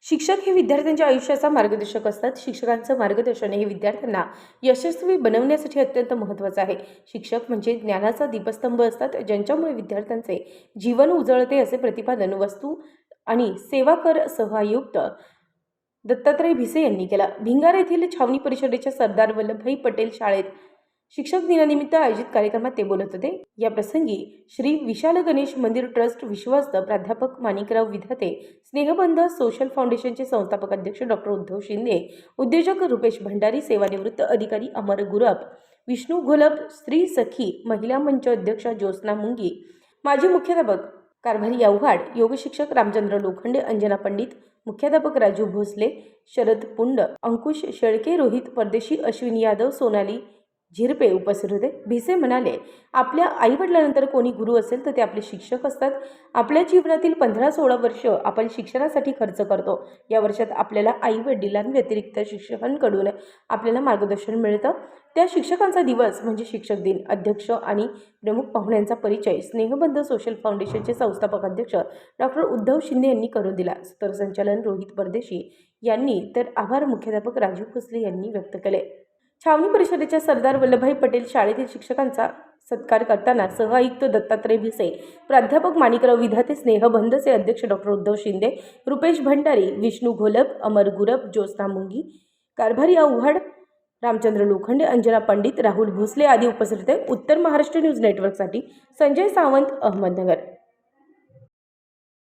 शिक्षक हे विद्यार्थ्यांच्या आयुष्याचा मार्गदर्शक असतात. शिक्षकांचं मार्गदर्शन हे विद्यार्थ्यांना यशस्वी बनवण्यासाठी अत्यंत महत्त्वाचं आहे. शिक्षक म्हणजे ज्ञानाचा दीपस्तंभ असतात, ज्यांच्यामुळे विद्यार्थ्यांचे जीवन उजळते, असे प्रतिपादन वस्तू आणि सेवा कर सहआयुक्त दत्तात्रय भिसे यांनी केला. भिंगार येथील छावणी परिषदेच्या सरदार वल्लभभाई पटेल शाळेत शिक्षक दिनानिमित्त आयोजित कार्यक्रमात ते बोलत होते. या प्रसंगी श्री विशाल गणेश मंदिर ट्रस्ट विश्वस्त प्राध्यापक माणिकराव विधाते, स्नेहबंध सोशल फाउंडेशनचे संस्थापक अध्यक्ष डॉक्टर उद्धव शिंदे, उद्योजक रुपेश भंडारी, सेवानिवृत्त अधिकारी अमर गुरप, विष्णू घोलप, स्त्री सखी महिला मंच अध्यक्षा ज्योत्स्ना मुंगी, माजी मुख्याध्यापक कारभारी आव्हाड, योग शिक्षक रामचंद्र लोखंडे, अंजना पंडित, मुख्याध्यापक राजू भोसले, शरद पुंड, अंकुश शेळके, रोहित परदेशी, अश्विनी यादव, सोनाली झिरपे उपस्थित होते. भिसे म्हणाले, आपल्या आईवडिलांनंतर कोणी गुरु असेल तर ते आपले शिक्षक असतात. आपल्या जीवनातील 15-16 वर्ष आपण शिक्षणासाठी खर्च करतो. या वर्षात आपल्याला आईवडिलांव्यतिरिक्त शिक्षकांकडून आपल्याला मार्गदर्शन मिळतं. त्या शिक्षकांचा दिवस म्हणजे शिक्षक दिन. अध्यक्ष आणि प्रमुख पाहुण्यांचा परिचय स्नेहबंध सोशल फाउंडेशनचे संस्थापक अध्यक्ष डॉक्टर उद्धव शिंदे यांनी करून दिला. सूत्रसंचालन रोहित परदेशी यांनी तर आभार मुख्याध्यापक राजू भोसले यांनी व्यक्त केले. छावणी परिषदेच्या सरदार वल्लभभाई पटेल शाळेतील शिक्षकांचा सत्कार करताना सहआयुक्त दत्तात्रय भिसे, प्राध्यापक माणिकराव विधाते, स्नेहबंधचे अध्यक्ष डॉक्टर उद्धव शिंदे, रुपेश भंडारी, विष्णू घोलप, अमर गुरप, ज्योत्स्ना मुंगी, कारभारी आव्हाड, रामचंद्र लोखंडे, अंजना पंडित, राहुल भोसले आदी उपस्थित होते. उत्तर महाराष्ट्र न्यूज नेटवर्कसाठी संजय सावंत, अहमदनगर.